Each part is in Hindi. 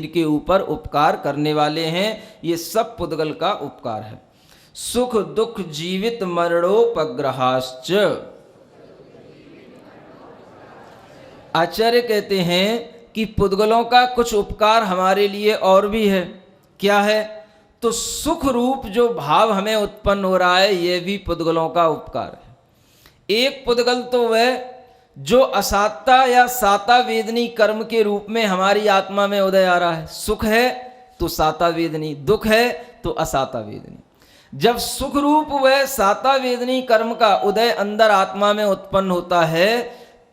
के ऊपर उपकार करने वाले हैं। ये सब पुद्गल का उपकार है। सुख दुख जीवित मरणोपग्रहाश्च। आचार्य कहते हैं कि पुद्गलों का कुछ उपकार हमारे लिए और भी है। क्या है? तो सुख रूप जो भाव हमें उत्पन्न हो रहा है, यह भी पुद्गलों का उपकार है। एक पुद्गल तो वह जो असाता या साता वेदनी कर्म के रूप में हमारी आत्मा में उदय आ रहा है। सुख है तो साता वेदनी, दुख है तो असाता वेदनी। जब सुख रूप वह साता वेदनी कर्म का उदय अंदर आत्मा में उत्पन्न होता है,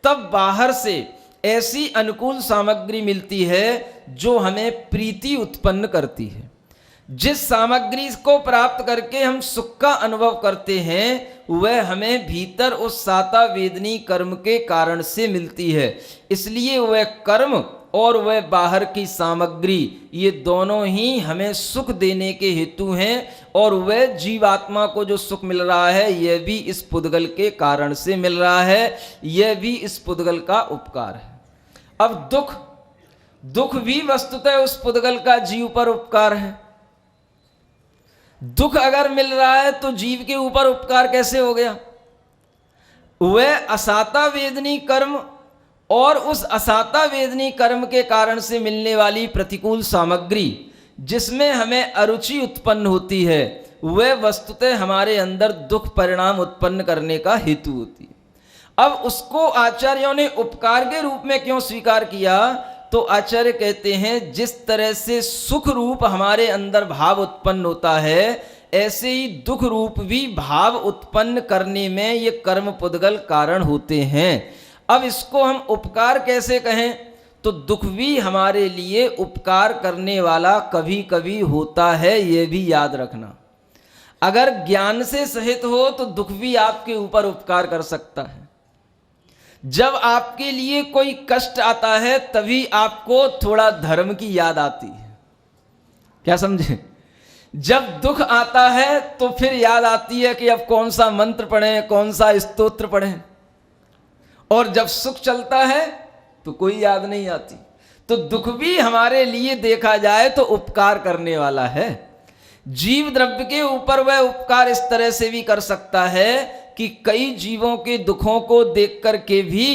तब बाहर से ऐसी अनुकूल सामग्री मिलती है जो हमें प्रीति उत्पन्न करती है। जिस सामग्री को प्राप्त करके हम सुख का अनुभव करते हैं, वह हमें भीतर उस साता वेदनी कर्म के कारण से मिलती है। इसलिए वह कर्म और वह बाहर की सामग्री, ये दोनों ही हमें सुख देने के हेतु हैं। और वह जीवात्मा को जो सुख मिल रहा है, यह भी इस पुद्गल के कारण से मिल रहा है। यह भी इस पुद्गल का उपकार है। अब दुख भी वस्तुतः उस पुद्गल का जीव पर उपकार है। दुख अगर मिल रहा है तो जीव के ऊपर उपकार कैसे हो गया? वह असाता वेदनी कर्म और उस असाता वेदनी कर्म के कारण से मिलने वाली प्रतिकूल सामग्री, जिसमें हमें अरुचि उत्पन्न होती है, वह वस्तुतः हमारे अंदर दुख परिणाम उत्पन्न करने का हेतु होती है। अब उसको आचार्यों ने उपकार के रूप में क्यों स्वीकार किया? तो आचार्य कहते हैं, जिस तरह से सुख रूप हमारे अंदर भाव उत्पन्न होता है, ऐसे ही दुख रूप भी भाव उत्पन्न करने में ये कर्म पुद्गल कारण होते हैं। अब इसको हम उपकार कैसे कहें? तो दुख भी हमारे लिए उपकार करने वाला कभी कभी होता है, ये भी याद रखना। अगर ज्ञान से सहित हो तो दुख भी आपके ऊपर उपकार कर सकता है। जब आपके लिए कोई कष्ट आता है, तभी आपको थोड़ा धर्म की याद आती है। क्या समझे? जब दुख आता है तो फिर याद आती है कि अब कौन सा मंत्र पढ़ें, कौन सा स्तोत्र पढ़ें। और जब सुख चलता है तो कोई याद नहीं आती। तो दुख भी हमारे लिए देखा जाए तो उपकार करने वाला है। जीव द्रव्य के ऊपर वह उपकार इस तरह से भी कर सकता है कि कई जीवों के दुखों को देख करके भी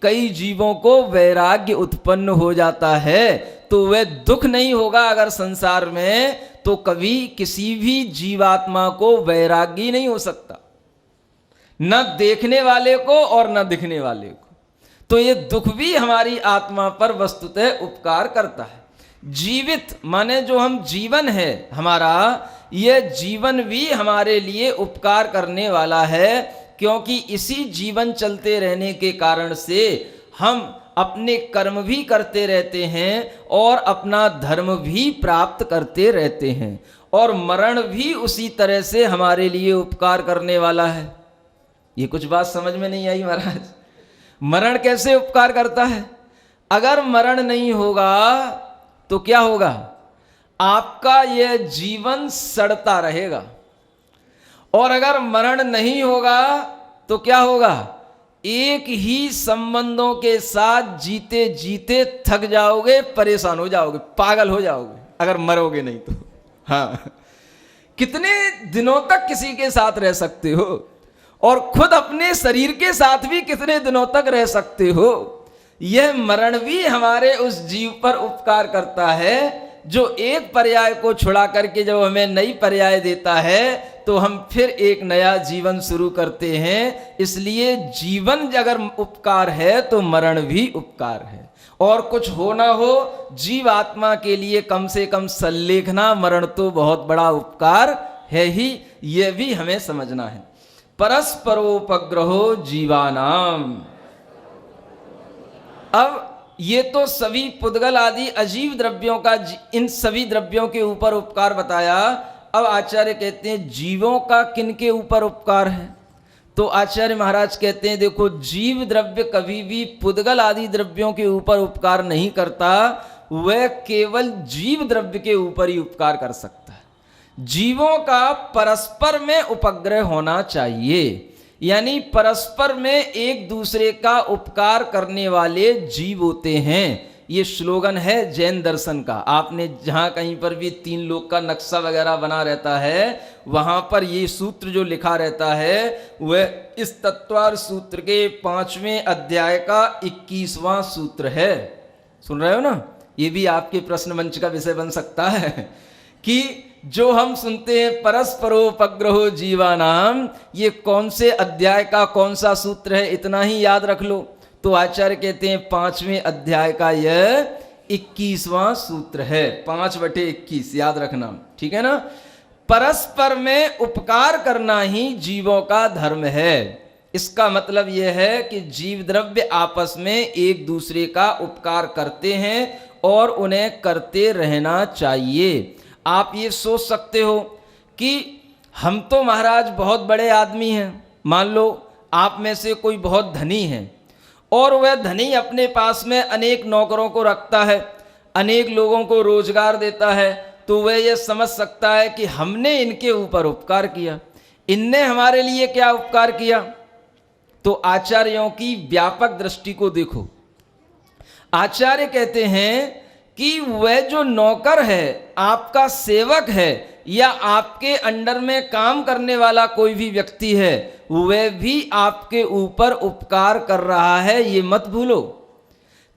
कई जीवों को वैराग्य उत्पन्न हो जाता है। तो वह दुख नहीं होगा अगर संसार में, तो कभी किसी भी जीवात्मा को वैराग्य नहीं हो सकता, न देखने वाले को और न दिखने वाले को। तो ये दुख भी हमारी आत्मा पर वस्तुतः उपकार करता है। जीवित माने जो हम जीवन है हमारा, यह जीवन भी हमारे लिए उपकार करने वाला है। क्योंकि इसी जीवन चलते रहने के कारण से हम अपने कर्म भी करते रहते हैं और अपना धर्म भी प्राप्त करते रहते हैं। और मरण भी उसी तरह से हमारे लिए उपकार करने वाला है। ये कुछ बात समझ में नहीं आई महाराज? मरण कैसे उपकार करता है? अगर मरण नहीं होगा तो क्या होगा? आपका यह जीवन सड़ता रहेगा। और अगर मरण नहीं होगा तो क्या होगा? एक ही संबंधों के साथ जीते जीते थक जाओगे, परेशान हो जाओगे, पागल हो जाओगे अगर मरोगे नहीं तो। हाँ, कितने दिनों तक किसी के साथ रह सकते हो? और खुद अपने शरीर के साथ भी कितने दिनों तक रह सकते हो? यह मरण भी हमारे उस जीव पर उपकार करता है, जो एक पर्याय को छुड़ा करके जब हमें नई पर्याय देता है तो हम फिर एक नया जीवन शुरू करते हैं। इसलिए जीवन अगर उपकार है तो मरण भी उपकार है। और कुछ हो ना हो, जीव आत्मा के लिए कम से कम सल्लेखना मरण तो बहुत बड़ा उपकार है ही। यह भी हमें समझना है। परस्परोपग्रहो जीवानाम। अब ये तो सभी पुद्गल आदि अजीव द्रव्यों का, इन सभी द्रव्यों के ऊपर उपकार बताया। अब आचार्य कहते हैं जीवों का किन के ऊपर उपकार है? तो आचार्य महाराज कहते हैं, देखो, जीव द्रव्य कभी भी पुद्गल आदि द्रव्यों के ऊपर उपकार नहीं करता, वह केवल जीव द्रव्य के ऊपर ही उपकार कर सकता है। जीवों का परस्पर में उपग्रह होना चाहिए, यानी परस्पर में एक दूसरे का उपकार करने वाले जीव होते हैं। ये स्लोगन है जैन दर्शन का। आपने जहाँ कहीं पर भी 3 लोक का नक्शा वगैरह बना रहता है, वहाँ पर ये सूत्र जो लिखा रहता है वह इस तत्वार सूत्र के 5वें अध्याय का 21वां सूत्र है। सुन रहे हो ना? ये भी आपके प्रश्न मंच का विषय बन सकता है कि जो हम सुनते हैं परस्परोपग्रहो जीवानाम, ये कौन से अध्याय का कौन सा सूत्र है, इतना ही याद रख लो। तो आचार्य कहते हैं 5वें अध्याय का यह 21वां सूत्र है। 5/21 याद रखना, ठीक है ना? परस्पर में उपकार करना ही जीवों का धर्म है। इसका मतलब यह है कि जीव द्रव्य आपस में एक दूसरे का उपकार करते हैं और उन्हें करते रहना चाहिए। आप ये सोच सकते हो कि हम तो महाराज बहुत बड़े आदमी हैं। मान लो आप में से कोई बहुत धनी है और वह धनी अपने पास में अनेक नौकरों को रखता है, अनेक लोगों को रोजगार देता है, तो वह यह समझ सकता है कि हमने इनके ऊपर उपकार किया, इनने हमारे लिए क्या उपकार किया। तो आचार्यों की व्यापक दृष्टि को देखो। आचार्य कहते हैं कि वह जो नौकर है, आपका सेवक है, या आपके अंडर में काम करने वाला कोई भी व्यक्ति है, वह भी आपके ऊपर उपकार कर रहा है, ये मत भूलो।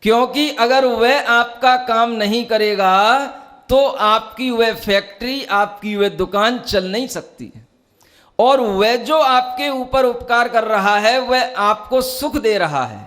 क्योंकि अगर वह आपका काम नहीं करेगा तो आपकी वह फैक्ट्री, आपकी वह दुकान चल नहीं सकती है। और वह जो आपके ऊपर उपकार कर रहा है वह आपको सुख दे रहा है,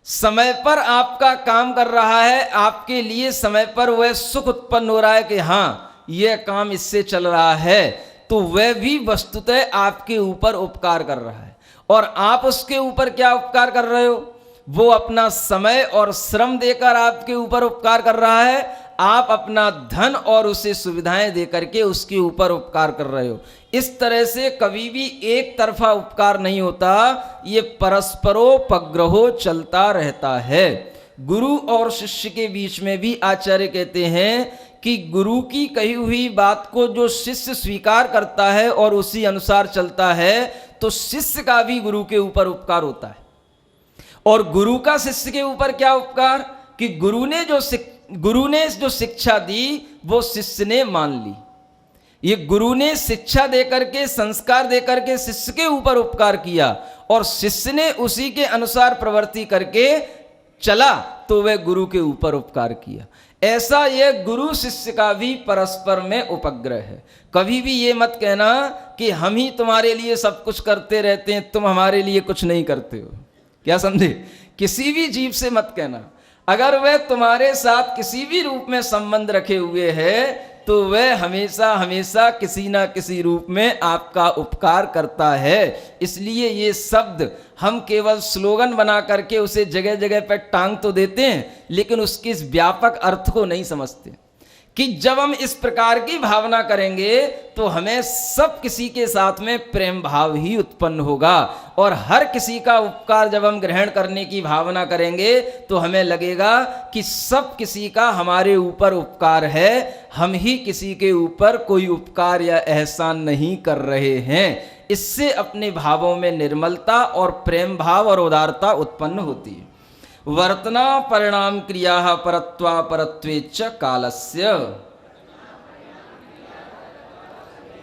समय पर आपका काम कर रहा है, आपके लिए समय पर वह सुख उत्पन्न हो रहा है कि हाँ यह काम इससे चल रहा है, तो वह भी वस्तुतः आपके ऊपर उपकार कर रहा है। और आप उसके ऊपर क्या उपकार कर रहे हो? वो अपना समय और श्रम देकर आपके ऊपर उपकार कर रहा है, आप अपना धन और उसे सुविधाएं देकर के उसके ऊपर उपकार कर रहे हो। इस तरह से कभी भी एक तरफा उपकार नहीं होता, ये परस्परोपग्रहो चलता रहता है। गुरु और शिष्य के बीच में भी आचार्य कहते हैं कि गुरु की कही हुई बात को जो शिष्य स्वीकार करता है और उसी अनुसार चलता है, तो शिष्य का भी गुरु के ऊपर उपकार होता है। और गुरु का शिष्य के ऊपर क्या उपकार कि गुरु ने जो शिक्षा दी वो शिष्य ने मान ली। ये गुरु ने शिक्षा देकर के, संस्कार देकर के शिष्य के ऊपर उपकार किया और शिष्य ने उसी के अनुसार प्रवृत्ति करके चला, तो वह गुरु के ऊपर उपकार किया। ऐसा यह गुरु शिष्य का भी परस्पर में उपग्रह है। कभी भी ये मत कहना कि हम ही तुम्हारे लिए सब कुछ करते रहते हैं, तुम हमारे लिए कुछ नहीं करते हो। क्या समझे? किसी भी जीव से मत कहना। अगर वह तुम्हारे साथ किसी भी रूप में संबंध रखे हुए है तो वह हमेशा हमेशा किसी ना किसी रूप में आपका उपकार करता है। इसलिए ये शब्द हम केवल स्लोगन बना करके उसे जगह जगह पर टांग तो देते हैं, लेकिन उसके इस व्यापक अर्थ को नहीं समझते कि जब हम इस प्रकार की भावना करेंगे तो हमें सब किसी के साथ में प्रेम भाव ही उत्पन्न होगा। और हर किसी का उपकार जब हम ग्रहण करने की भावना करेंगे तो हमें लगेगा कि सब किसी का हमारे ऊपर उपकार है, हम ही किसी के ऊपर कोई उपकार या एहसान नहीं कर रहे हैं। इससे अपने भावों में निर्मलता और प्रेम भाव और उदारता उत्पन्न होती है। वर्तना परिणाम क्रिया परत्वा परत्वे च कालस्य।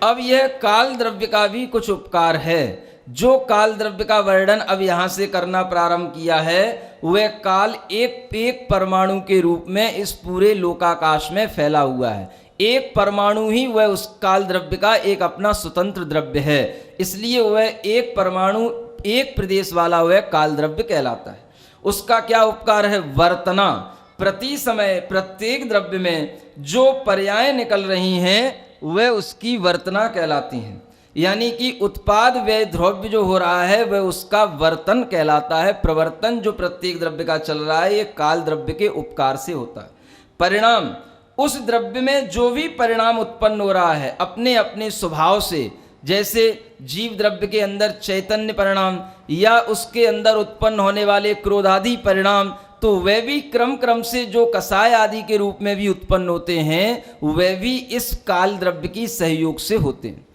अब यह काल द्रव्य का भी कुछ उपकार है। जो काल द्रव्य का वर्णन अब यहां से करना प्रारंभ किया है वह काल एक परमाणु के रूप में इस पूरे लोकाकाश में फैला हुआ है। एक परमाणु ही वह उस काल द्रव्य का एक अपना स्वतंत्र द्रव्य है, इसलिए वह एक परमाणु एक प्रदेश वाला वह काल द्रव्य कहलाता है। उसका क्या उपकार है? वर्तना, प्रति समय प्रत्येक द्रव्य में जो पर्याय निकल रही हैं वह उसकी वर्तना कहलाती हैं। यानी कि उत्पाद व्यय द्रव्य जो हो रहा है वह उसका वर्तन कहलाता है। प्रवर्तन जो प्रत्येक द्रव्य का चल रहा है ये काल द्रव्य के उपकार से होता है। परिणाम, उस द्रव्य में जो भी परिणाम उत्पन्न हो रहा है अपने अपने स्वभाव से, जैसे जीव द्रव्य के अंदर चैतन्य परिणाम या उसके अंदर उत्पन्न होने वाले क्रोधादि परिणाम, तो वे भी क्रम क्रम से जो कसाय आदि के रूप में भी उत्पन्न होते हैं वे भी इस काल द्रव्य की सहयोग से होते हैं।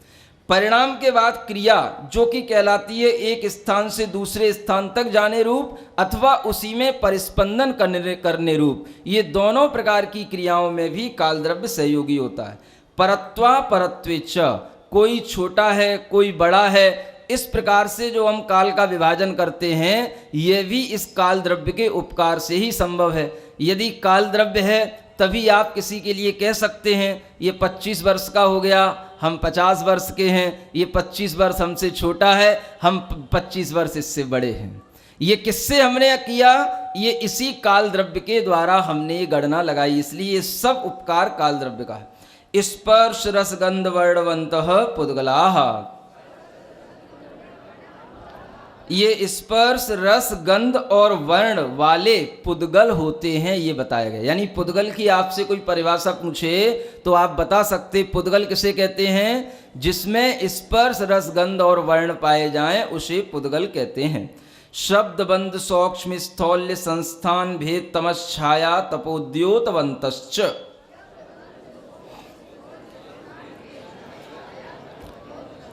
परिणाम के बाद क्रिया जो कि कहलाती है एक स्थान से दूसरे स्थान तक जाने रूप अथवा उसी में परिस्पंदन करने रूप, ये दोनों प्रकार की क्रियाओं में भी काल द्रव्य सहयोगी होता है। परत्वा परत्वेच, कोई छोटा है कोई बड़ा है, इस प्रकार से जो हम काल का विभाजन करते हैं ये भी इस काल द्रव्य के उपकार से ही संभव है। यदि काल द्रव्य है तभी आप किसी के लिए कह सकते हैं ये 25 वर्ष का हो गया, हम 50 वर्ष के हैं, ये 25 वर्ष हमसे छोटा है, हम 25 वर्ष इससे बड़े हैं। ये किससे हमने किया? ये इसी काल द्रव्य के द्वारा हमने ये गणना लगाई, इसलिए ये सब उपकार काल द्रव्य का है। स्पर्श रस गंध वर्णवंतः पुद्गलाः, ये स्पर्श रस गंध और वर्ण वाले पुद्गल होते हैं, ये बताया गया। यानी पुद्गल की आपसे कोई परिभाषा पूछे तो आप बता सकते पुद्गल किसे कहते हैं? जिसमें स्पर्श रस गंध और वर्ण पाए जाएं उसे पुद्गल कहते हैं। शब्द बंध सौक्ष्म स्थौल्य संस्थान भेद तमश्छाया तपोद्योतवंतश्च,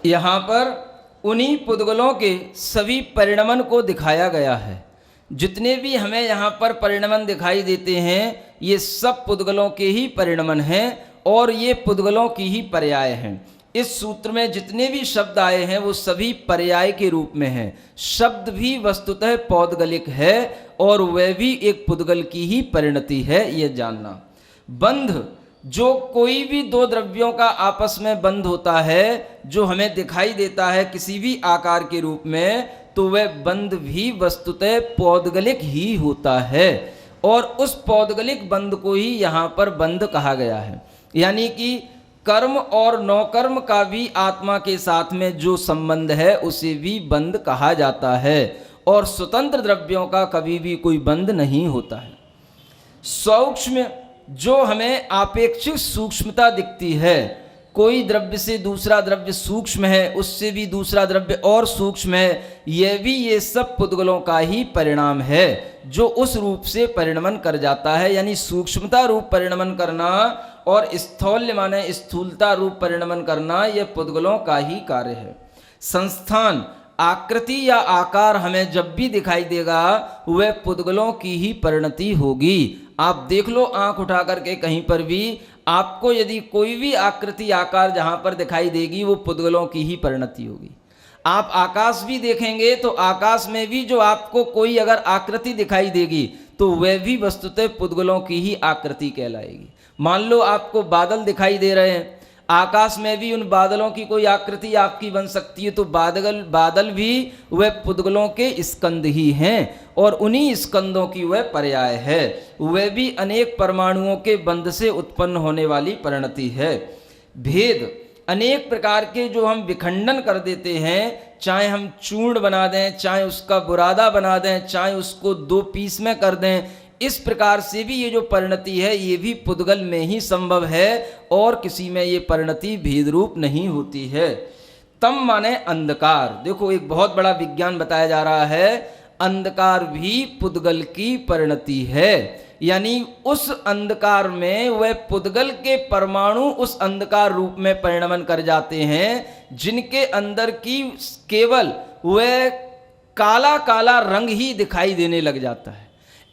यहाँ पर उन्हीं पुद्गलों के सभी परिणमन को दिखाया गया है। जितने भी हमें यहाँ पर परिणमन दिखाई देते हैं ये सब पुद्गलों के ही परिणमन हैं और ये पुद्गलों की ही पर्याय हैं। इस सूत्र में जितने भी शब्द आए हैं वो सभी पर्याय के रूप में हैं। शब्द भी वस्तुतः पौद्गलिक है और वह भी एक पुद्गल की ही परिणति है, ये जानना। बंध, जो कोई भी दो द्रव्यों का आपस में बंध होता है जो हमें दिखाई देता है किसी भी आकार के रूप में, तो वह बंध भी वस्तुतः पौद्गलिक ही होता है और उस पौद्गलिक बंध को ही यहाँ पर बंध कहा गया है। यानी कि कर्म और नौकर्म का भी आत्मा के साथ में जो संबंध है उसे भी बंध कहा जाता है और स्वतंत्र द्रव्यों का कभी भी कोई बंध नहीं होता है। सूक्ष्म, जो हमें आपेक्षिक सूक्ष्मता दिखती है, कोई द्रव्य से दूसरा द्रव्य सूक्ष्म है, उससे भी दूसरा द्रव्य और सूक्ष्म है, यह भी ये सब पुद्गलों का ही परिणाम है जो उस रूप से परिणमन कर जाता है। यानी सूक्ष्मता रूप परिणमन करना और स्थौल्य माने स्थूलता रूप परिणमन करना, यह पुद्गलों का ही कार्य है। संस्थान, आकृति या आकार हमें जब भी दिखाई देगा वह पुद्गलों की ही परिणति होगी। आप देख लो आंख उठा करके कहीं पर भी आपको यदि कोई भी आकृति आकार जहां पर दिखाई देगी वो पुद्गलों की ही परिणति होगी। आप आकाश भी देखेंगे तो आकाश में भी जो आपको कोई अगर आकृति दिखाई देगी तो वह भी वस्तुतः पुद्गलों की ही आकृति कहलाएगी। मान लो आपको बादल दिखाई दे रहे हैं, आकाश में भी उन बादलों की कोई आकृति आपकी बन सकती है, तो बादल भी वह पुद्गलों के स्कंद ही हैं और उन्हीं स्कंदों की वह पर्याय है। वह भी अनेक परमाणुओं के बंध से उत्पन्न होने वाली परिणति है। भेद, अनेक प्रकार के जो हम विखंडन कर देते हैं, चाहे हम चूर्ण बना दें, चाहे उसका बुरादा बना दें, चाहे उसको दो पीस में कर दें, इस प्रकार से भी ये जो परिणति है ये भी पुद्गल में ही संभव है और किसी में ये परिणति भेद रूप नहीं होती है। तम माने अंधकार, देखो एक बहुत बड़ा विज्ञान बताया जा रहा है, अंधकार भी पुद्गल की परिणति है। यानी उस अंधकार में वह पुद्गल के परमाणु उस अंधकार रूप में परिणमन कर जाते हैं जिनके अंदर की केवल वह काला काला रंग ही दिखाई देने लग जाता है।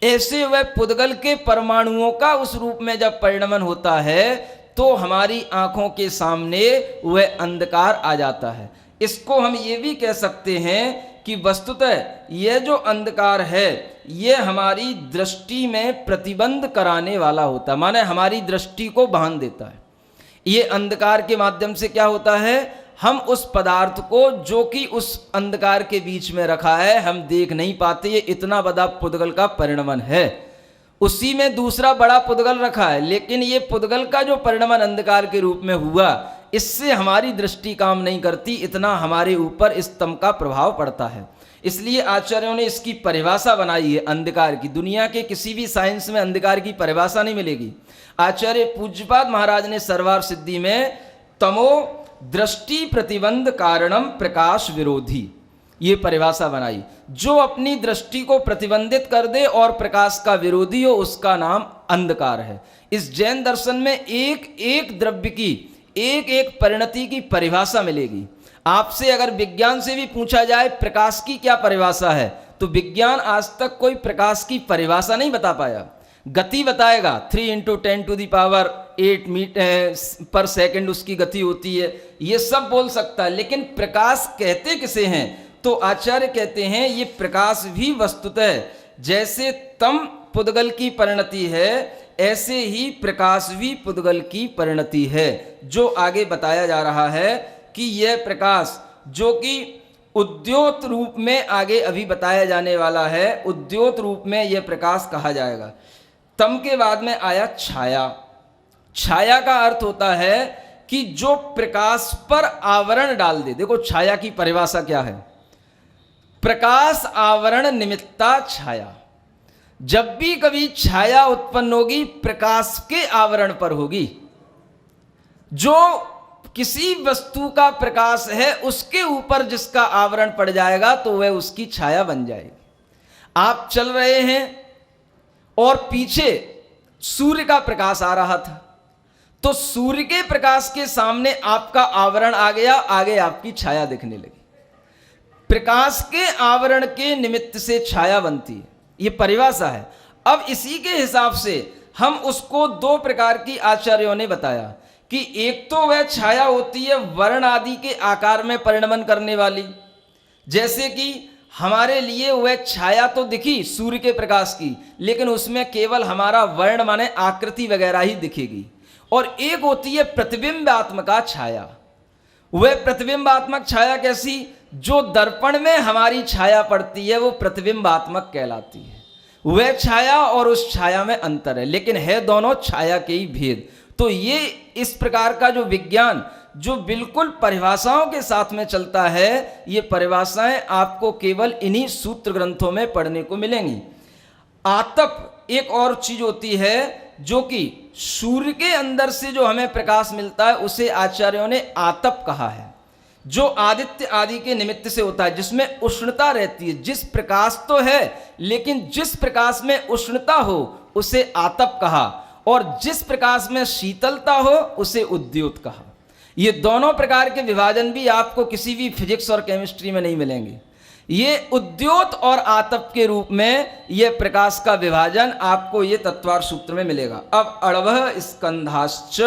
ऐसे वह पुद्गल के परमाणुओं का उस रूप में जब परिणमन होता है तो हमारी आंखों के सामने वह अंधकार आ जाता है। इसको हम ये भी कह सकते हैं कि वस्तुतः यह जो अंधकार है यह हमारी दृष्टि में प्रतिबंध कराने वाला होता है, माने हमारी दृष्टि को बांध देता है। ये अंधकार के माध्यम से क्या होता है, हम उस पदार्थ को जो कि उस अंधकार के बीच में रखा है हम देख नहीं पाते। ये इतना बड़ा पुद्गल का परिणमन है, उसी में दूसरा बड़ा पुद्गल रखा है, लेकिन ये पुद्गल का जो परिणमन अंधकार के रूप में हुआ इससे हमारी दृष्टि काम नहीं करती, इतना हमारे ऊपर इस तम का प्रभाव पड़ता है। इसलिए आचार्यों ने इसकी परिभाषा बनाई है अंधकार की। दुनिया के किसी भी साइंस में अंधकार की परिभाषा नहीं मिलेगी। आचार्य पूज्यपाद महाराज ने सर्वार सिद्धि में तमो दृष्टि प्रतिबंध कारणम प्रकाश विरोधी ये परिभाषा बनाई। जो अपनी दृष्टि को प्रतिबंधित कर दे और प्रकाश का विरोधी हो उसका नाम अंधकार है। इस जैन दर्शन में एक एक द्रव्य की एक एक परिणति की परिभाषा मिलेगी। आपसे अगर विज्ञान से भी पूछा जाए प्रकाश की क्या परिभाषा है, तो विज्ञान आज तक कोई प्रकाश की परिभाषा नहीं बता पाया। गति बताएगा, 3 × 10⁸ मीटर पर सेकंड उसकी गति होती है, ये सब बोल सकता है, लेकिन प्रकाश कहते किसे हैं? तो आचार्य कहते हैं ये प्रकाश भी वस्तुतः जैसे तम पुद्गल की परिणति है, ऐसे ही प्रकाश भी पुद्गल की परिणति है। जो आगे बताया जा रहा है कि यह प्रकाश जो कि उद्योत रूप में आगे अभी बताया जाने वाला है, उद्योत रूप में यह प्रकाश कहा जाएगा। तम के बाद में आया छाया। छाया का अर्थ होता है कि जो प्रकाश पर आवरण डाल दे। देखो छाया की परिभाषा क्या है? प्रकाश आवरण निमित्ता छाया। जब भी कभी छाया उत्पन्न होगी प्रकाश के आवरण पर होगी। जो किसी वस्तु का प्रकाश है उसके ऊपर जिसका आवरण पड़ जाएगा तो वह उसकी छाया बन जाएगी। आप चल रहे हैं और पीछे सूर्य का प्रकाश आ रहा था, तो सूर्य के प्रकाश के सामने आपका आवरण आ गया, आगे आपकी छाया दिखने लगी। प्रकाश के आवरण के निमित्त से छाया बनती है, ये परिभाषा है। अब इसी के हिसाब से हम उसको दो प्रकार की आचार्यों ने बताया कि एक तो वह छाया होती है वर्ण आदि के आकार में परिणमन करने वाली, जैसे कि हमारे लिए वह छाया तो दिखी सूर्य के प्रकाश की, लेकिन उसमें केवल हमारा वर्ण माने आकृति वगैरह ही दिखेगी। और एक होती है प्रतिबिंबात्मक छाया। वह प्रतिबिंबात्मक छाया कैसी? जो दर्पण में हमारी छाया पड़ती है वो प्रतिबिंबात्मक कहलाती है। वह छाया और उस छाया में अंतर है, लेकिन है दोनों छाया के ही भेद। तो ये इस प्रकार का जो विज्ञान जो बिल्कुल परिभाषाओं के साथ में चलता है, ये परिभाषाएं आपको केवल इन्हीं सूत्र ग्रंथों में पढ़ने को मिलेंगी। आतप एक और चीज होती है जो कि सूर्य के अंदर से जो हमें प्रकाश मिलता है उसे आचार्यों ने आतप कहा है, जो आदित्य आदि के निमित्त से होता है, जिसमें उष्णता रहती है। जिस प्रकाश तो है लेकिन जिस प्रकाश में उष्णता हो उसे आतप कहा, और जिस प्रकाश में शीतलता हो उसे उद्योत कहा। ये दोनों प्रकार के विभाजन भी आपको किसी भी फिजिक्स और केमिस्ट्री में नहीं मिलेंगे। ये उद्योत और आतप के रूप में यह प्रकाश का विभाजन आपको ये तत्वार सूत्र में मिलेगा। अब अड़वः स्कंधाश्च,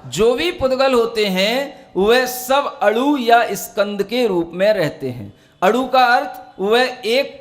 जो भी पुद्गल होते हैं वह सब अणु या स्कंद के रूप में रहते हैं। अणु का अर्थ वह एक